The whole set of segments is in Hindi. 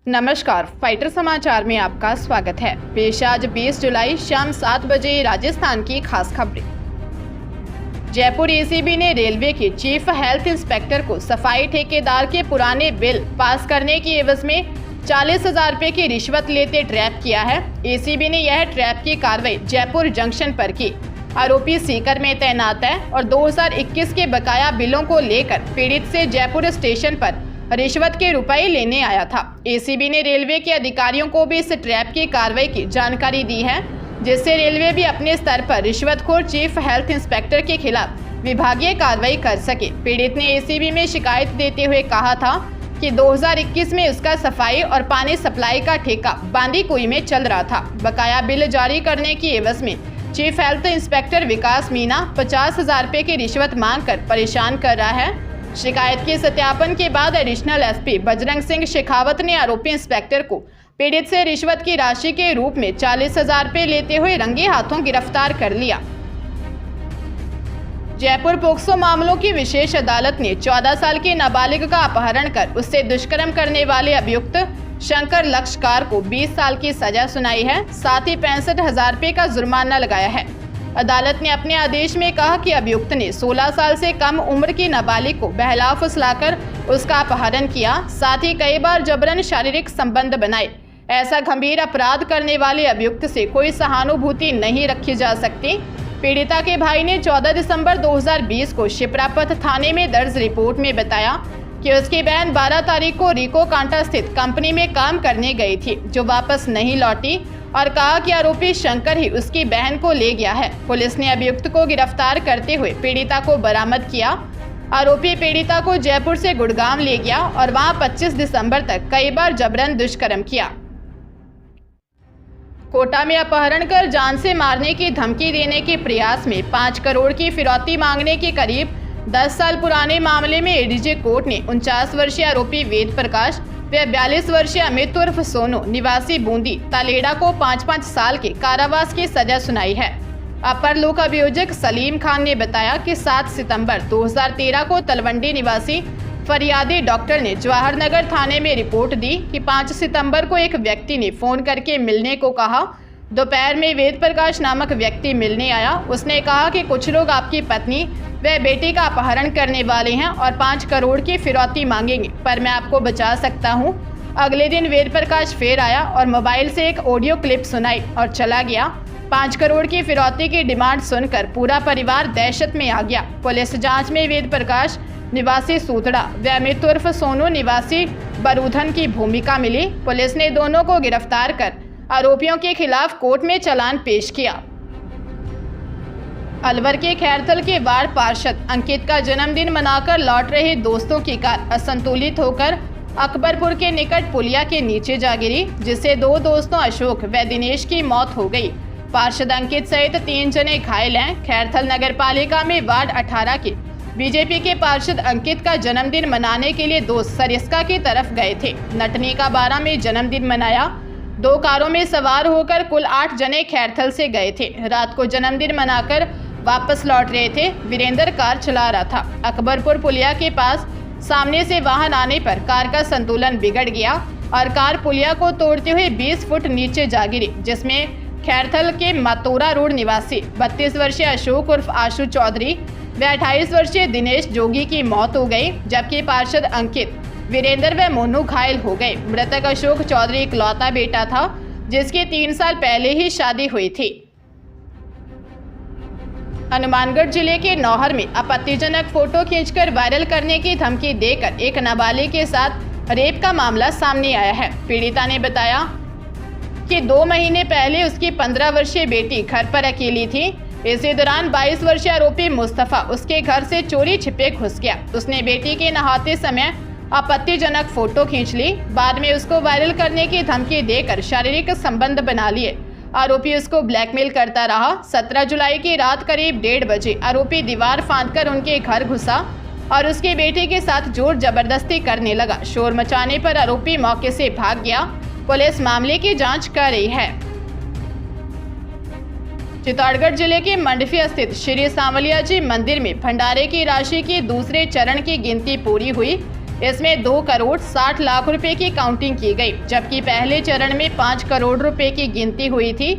नमस्कार, फाइटर समाचार में आपका स्वागत है। पेश आज 20 जुलाई शाम 7 बजे राजस्थान की खास खबरें। जयपुर एसीबी ने रेलवे के चीफ हेल्थ इंस्पेक्टर को सफाई ठेकेदार के पुराने बिल पास करने की एवज में 40,000 रुपए की रिश्वत लेते ट्रैप किया है। एसीबी ने यह ट्रैप की कार्रवाई जयपुर जंक्शन पर की। आरोपी सीकर में तैनात है और 2021 के बकाया बिलों को लेकर पीड़ित से जयपुर स्टेशन पर रिश्वत के रुपए लेने आया था। एसीबी ने रेलवे के अधिकारियों को भी इस ट्रैप की कार्रवाई की जानकारी दी है, जिससे रेलवे भी अपने स्तर पर रिश्वतखोर चीफ हेल्थ इंस्पेक्टर के खिलाफ विभागीय कार्रवाई कर सके। पीड़ित ने एसीबी में शिकायत देते हुए कहा था कि 2021 में उसका सफाई और पानी सप्लाई का ठेका बांदीकुई में चल रहा था। बकाया बिल जारी करने की एवज में चीफ हेल्थ इंस्पेक्टर विकास मीना 50,000 रुपए की रिश्वत मांग कर परेशान कर रहा है। शिकायत के सत्यापन के बाद एडिशनल एसपी बजरंग सिंह शेखावत ने आरोपी इंस्पेक्टर को पीड़ित से रिश्वत की राशि के रूप में 40,000 रुपए लेते हुए रंगे हाथों गिरफ्तार कर लिया। जयपुर पोक्सो मामलों की विशेष अदालत ने 14 साल के नाबालिग का अपहरण कर उससे दुष्कर्म करने वाले अभियुक्त शंकर लक्षकार को 20 साल की सजा सुनाई है। साथ ही 65,000 रुपए का जुर्माना लगाया है। अदालत ने अपने आदेश में कहा कि अभियुक्त ने 16 साल से कम उम्र की नाबालिग को बहला फुसलाकर उसका अपहरण किया, साथ ही कई बार जबरन शारीरिक संबंध बनाए। ऐसा गंभीर अपराध करने वाले अभियुक्त से कोई सहानुभूति नहीं रखी जा सकती। पीड़िता के भाई ने 14 दिसंबर 2020 को शिप्रापथ थाने में दर्ज रिपोर्ट में बताया कि उसकी बहन 12 तारीख को रिको कांटा स्थित कंपनी में काम करने गई थी, जो वापस नहीं लौटी, और कहा कि आरोपी शंकर ही उसकी बहन को ले गया है। पुलिस ने अभियुक्त को गिरफ्तार करते हुए पीड़िता को बरामद किया। आरोपी पीड़िता को जयपुर से गुड़गांव ले गया और वहां 25 दिसंबर तक कई बार जबरन दुष्कर्म किया। कोटा में अपहरण कर जान से मारने की धमकी देने के प्रयास में 5 करोड़ की फिरौती मांगने के करीब 10 साल पुराने मामले में एडीजे कोर्ट ने 49 वर्षीय आरोपी वेद प्रकाश व 42 वर्षीय अमित उर्फ सोनू निवासी बूंदी तालेड़ा को 5-5 साल के कारावास की सजा सुनाई है। अपर लोक अभियोजक सलीम खान ने बताया कि 7 सितंबर 2013 को तलवंडी निवासी फरियादी डॉक्टर ने जवाहर नगर थाने में रिपोर्ट दी कि 5 सितंबर को एक व्यक्ति ने फोन करके मिलने को कहा। दोपहर में वेद प्रकाश नामक व्यक्ति मिलने आया। उसने कहा कि कुछ लोग आपकी पत्नी व बेटी का अपहरण करने वाले हैं और 5 करोड़ की फिरौती मांगेंगे, पर मैं आपको बचा सकता हूं। अगले दिन वेद प्रकाश फिर आया और मोबाइल से एक ऑडियो क्लिप सुनाई और चला गया। 5 करोड़ की फिरौती की डिमांड सुनकर पूरा परिवार दहशत में आ गया। पुलिस जांच में वेद प्रकाश निवासी सूतड़ा व अमित उर्फ सोनू निवासी बरूधन की भूमिका मिली। पुलिस ने दोनों को गिरफ्तार कर आरोपियों के खिलाफ कोर्ट में चालान पेश किया। अलवर के खैरथल के वार्ड पार्षद अंकित का जन्मदिन मनाकर लौट रहे दोस्तों की कार असंतुलित होकर अकबरपुर के निकट पुलिया के नीचे जा गिरी, जिससे 2 दोस्तों अशोक व दिनेश की मौत हो गई। पार्षद अंकित सहित 3 जने घायल हैं। खैरथल नगर पालिका में वार्ड 18 के बीजेपी के पार्षद अंकित का जन्मदिन मनाने के लिए दोस्त सरिस्का की तरफ गए थे। नटनी का 12 में जन्मदिन मनाया। 2 कारों में सवार होकर कुल 8 जने खैरथल से गए थे। रात को जन्मदिन मनाकर वापस लौट रहे थे। वीरेंद्र कार चला रहा था। अकबरपुर पुलिया के पास सामने से वाहन आने पर कार का संतुलन बिगड़ गया और कार पुलिया को तोड़ते हुए 20 फुट नीचे जा गिरी, जिसमें खैरथल के मतोरा रोड निवासी 32 वर्षीय अशोक उर्फ आशु चौधरी व 28 वर्षीय दिनेश जोगी की मौत हो गई, जबकि पार्षद अंकित, वीरेंद्र व मोनू घायल हो गए। मृतक अशोक चौधरी इकलौता बेटा था, जिसकी 3 साल पहले ही शादी हुई थी। हनुमानगढ़ जिले के नौहर में आपत्तिजनक फोटो खींचकर वायरल करने की धमकी देकर एक नाबालिग के साथ रेप का मामला सामने आया है। पीड़िता ने बताया कि 2 महीने पहले उसकी 15 वर्षीय बेटी घर पर अकेली थी। इसी दौरान 22 वर्षीय आरोपी मुस्तफा उसके घर से चोरी छिपे घुस गया। उसने बेटी के नहाते समय आपत्तिजनक फोटो खींच ली। बाद में उसको वायरल करने की धमकी देकर शारीरिक संबंध बना लिए। आरोपी उसको ब्लैकमेल करता रहा। 17 जुलाई की रात करीब 1:30 बजे आरोपी दीवार फांदकर उनके घर घुसा और उसकी बेटी के साथ जोर जबरदस्ती करने लगा। शोर मचाने पर आरोपी मौके से भाग गया। पुलिस मामले की जांच कर रही है। चित्तौड़गढ़ जिले के मंडफी स्थित श्री सांवलिया जी मंदिर में भंडारे की राशि की दूसरे चरण की गिनती पूरी हुई। इसमें 2 करोड़ 60 लाख रुपए की काउंटिंग की गई, जबकि पहले चरण में 5 करोड़ रुपए की गिनती हुई थी।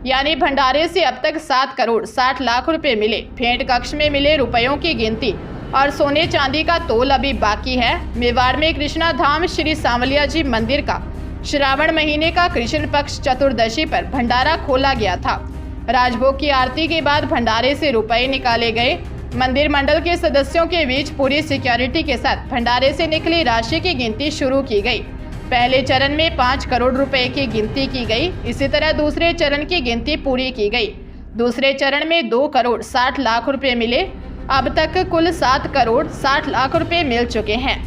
यानी भंडारे से अब तक 7 करोड़ 60 लाख रुपए मिले। भेंट कक्ष में मिले रुपयों की गिनती और सोने चांदी का तोल अभी बाकी है। मेवाड़ में कृष्णा धाम श्री सांवलिया जी मंदिर का श्रावण महीने का कृष्ण पक्ष चतुर्दशी पर भंडारा खोला गया था। राजभोग की आरती के बाद भंडारे से रुपए निकाले गए। मंदिर मंडल के सदस्यों के बीच पूरी सिक्योरिटी के साथ भंडारे से निकली राशि की गिनती शुरू की गई। पहले चरण में 5 करोड़ रुपए की गिनती की गई। इसी तरह दूसरे चरण की गिनती पूरी की गई। दूसरे चरण में 2 करोड़ 60 लाख रुपए मिले। अब तक कुल 7 करोड़ 60 लाख रुपए मिल चुके हैं।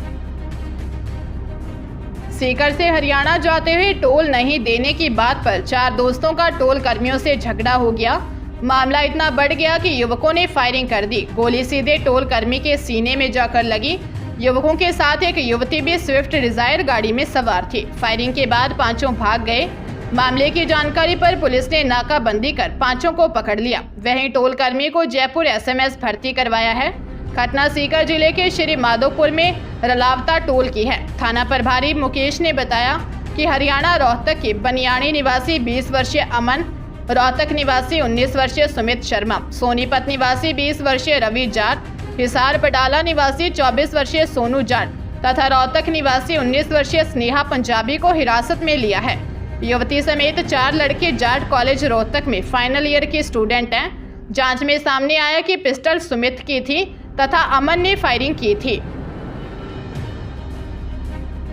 सीकर से हरियाणा जाते हुए टोल नहीं देने की बात पर 4 दोस्तों का टोल कर्मियों से झगड़ा हो गया। मामला इतना बढ़ गया कि युवकों ने फायरिंग कर दी। गोली सीधे टोल कर्मी के सीने में जाकर लगी। युवकों के साथ एक युवती भी स्विफ्ट डिजायर गाड़ी में सवार थी। फायरिंग के बाद पांचों भाग गए। मामले की जानकारी पर पुलिस ने नाकाबंदी कर पांचों को पकड़ लिया। वहीं टोल कर्मी को जयपुर SMS भर्ती करवाया है। घटना सीकर जिले के श्री माधोपुर में रलावता टोल की है। थाना प्रभारी मुकेश ने बताया कि हरियाणा रोहतक के बनियानी निवासी 20 वर्षीय अमन, रोहतक निवासी 19 वर्षीय सुमित शर्मा, सोनीपत निवासी 20 वर्षीय रवि जाट, हिसार पटाला निवासी 24 वर्षीय सोनू जाट तथा रोहतक निवासी 19 वर्षीय स्नेहा पंजाबी को हिरासत में लिया है। युवती समेत 4 लड़के जाट कॉलेज रोहतक में फाइनल ईयर के स्टूडेंट हैं। जांच में सामने आया कि पिस्टल सुमित की थी तथा अमन ने फायरिंग की थी।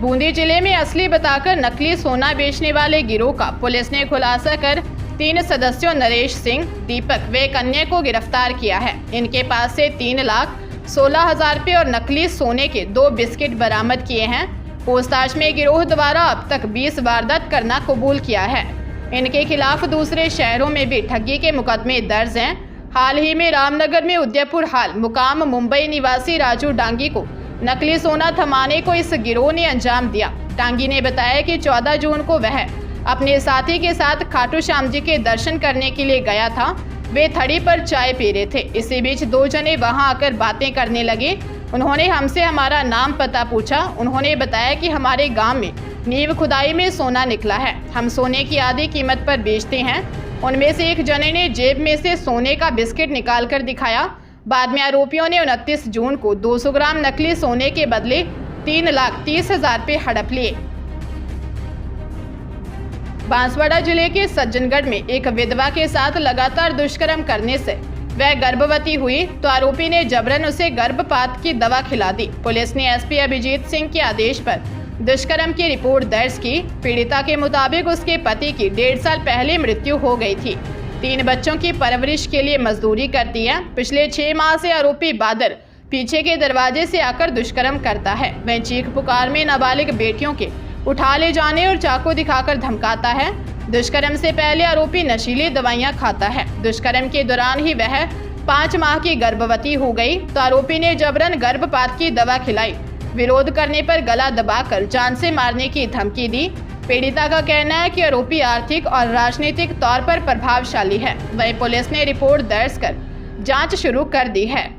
बूंदी जिले में असली बताकर नकली सोना बेचने वाले गिरोह का पुलिस ने खुलासा कर 3 सदस्यों नरेश सिंह, दीपक व एक अन्य को गिरफ्तार किया है। इनके पास से 3,16,000 रुपये और नकली सोने के 2 बिस्किट बरामद किए हैं। पूछताछ में गिरोह द्वारा अब तक 20 वारदात करना कबूल किया है। इनके खिलाफ दूसरे शहरों में भी ठगी के मुकदमे दर्ज हैं। हाल ही में रामनगर में उदयपुर हाल मुकाम मुंबई निवासी राजू डांगी को नकली सोना थमाने को इस गिरोह ने अंजाम दिया। डांगी ने बताया कि 14 जून को वह अपने साथी के साथ खाटू श्याम जी के दर्शन करने के लिए गया था। वे थड़ी पर चाय पी रहे थे। इसी बीच 2 जने वहां आकर बातें करने लगे। उन्होंने हमसे हमारा नाम पता पूछा। उन्होंने बताया कि हमारे गांव में नींव खुदाई में सोना निकला है, हम सोने की आधी कीमत पर बेचते हैं। उनमें से एक जने ने जेब में से सोने का बिस्किट निकालकर दिखाया। बाद में आरोपियों ने 29 जून को 200 ग्राम नकली सोने के बदले 3,30,000 रुपये हड़प लिए। बांसवाड़ा जिले के सज्जनगढ़ में एक विधवा के साथ लगातार दुष्कर्म करने से वह गर्भवती हुई तो आरोपी ने जबरन उसे गर्भपात की दवा खिला दी। पुलिस ने SP अभिजीत सिंह के आदेश पर दुष्कर्म की रिपोर्ट दर्ज की। पीड़िता के मुताबिक उसके पति की 1.5 साल पहले मृत्यु हो गई थी। 3 बच्चों की परवरिश के लिए मजदूरी करती है। पिछले 6 माह से आरोपी बादल पीछे के दरवाजे से आकर दुष्कर्म करता है। वह चीख पुकार में नाबालिग बेटियों के उठा ले जाने और चाकू दिखाकर धमकाता है। दुष्कर्म से पहले आरोपी नशीली दवाइयां खाता है। दुष्कर्म के दौरान ही वह 5 माह की गर्भवती हो गई तो आरोपी ने जबरन गर्भपात की दवा खिलाई। विरोध करने पर गला दबाकर जान से मारने की धमकी दी। पीड़िता का कहना है कि आरोपी आर्थिक और राजनीतिक तौर पर प्रभावशाली है। वहीं पुलिस ने रिपोर्ट दर्ज कर जांच शुरू कर दी है।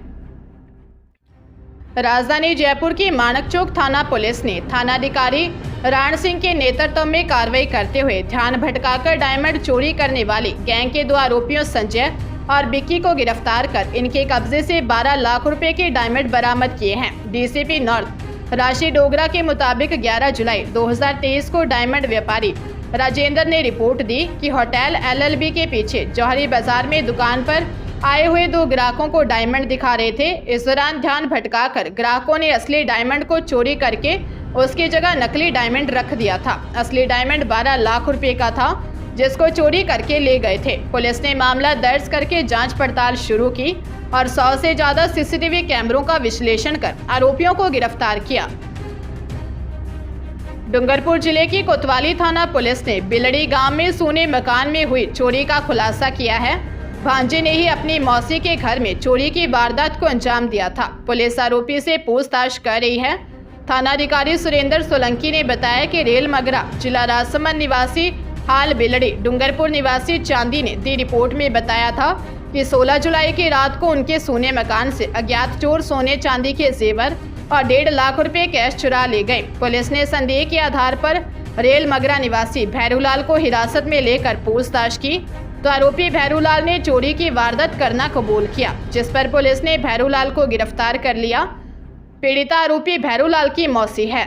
राजधानी जयपुर की मानक चौक थाना पुलिस ने थानाधिकारी राण सिंह के नेतृत्व में कार्रवाई करते हुए ध्यान भटकाकर डायमंड चोरी करने वाली गैंग के 2 आरोपियों संजय और बिक्की को गिरफ्तार कर इनके कब्जे से 12 लाख रुपए के डायमंड बरामद किए हैं। DCP नॉर्थ राशि डोगरा के मुताबिक 11 जुलाई 2023 को डायमंड व्यापारी राजेंद्र ने रिपोर्ट दी कि होटल LLB के पीछे जौहरी बाजार में दुकान पर आए हुए 2 ग्राहकों को डायमंड दिखा रहे थे। इस दौरान ध्यान भटकाकर ग्राहकों ने असली डायमंड को चोरी करके उसकी जगह नकली डायमंड रख दिया था। असली डायमंड 12 लाख रुपए का था जिसको चोरी करके ले गए थे। पुलिस ने मामला दर्ज करके जांच पड़ताल शुरू की और 100 से ज्यादा CCTV कैमरों का विश्लेषण कर आरोपियों को गिरफ्तार किया। डूंगरपुर जिले की कोतवाली थाना पुलिस ने बिलड़ी गांव में सोने मकान में हुई चोरी का खुलासा किया है। भांजे ने ही अपनी मौसी के घर में चोरी की वारदात को अंजाम दिया था। पुलिस आरोपी से पूछताछ कर रही है। थानाधिकारी सुरेंद्र सोलंकी ने बताया कि रेल मगरा जिला राजसमंद निवासी हाल बिलड़ी डूंगरपुर निवासी चांदी ने दी रिपोर्ट में बताया था कि 16 जुलाई की रात को उनके सोने मकान से अज्ञात चोर सोने चांदी के जेवर और 1.5 लाख रुपए कैश चुरा ले गए। पुलिस ने संदेह के आधार पर रेल मगरा निवासी भैरूलाल को हिरासत में लेकर पूछताछ की तो आरोपी भैरूलाल ने चोरी की वारदात करना कबूल किया, जिस पर पुलिस ने भैरूलाल को गिरफ्तार कर लिया। पीड़िता आरोपी भैरूलाल की मौसी है।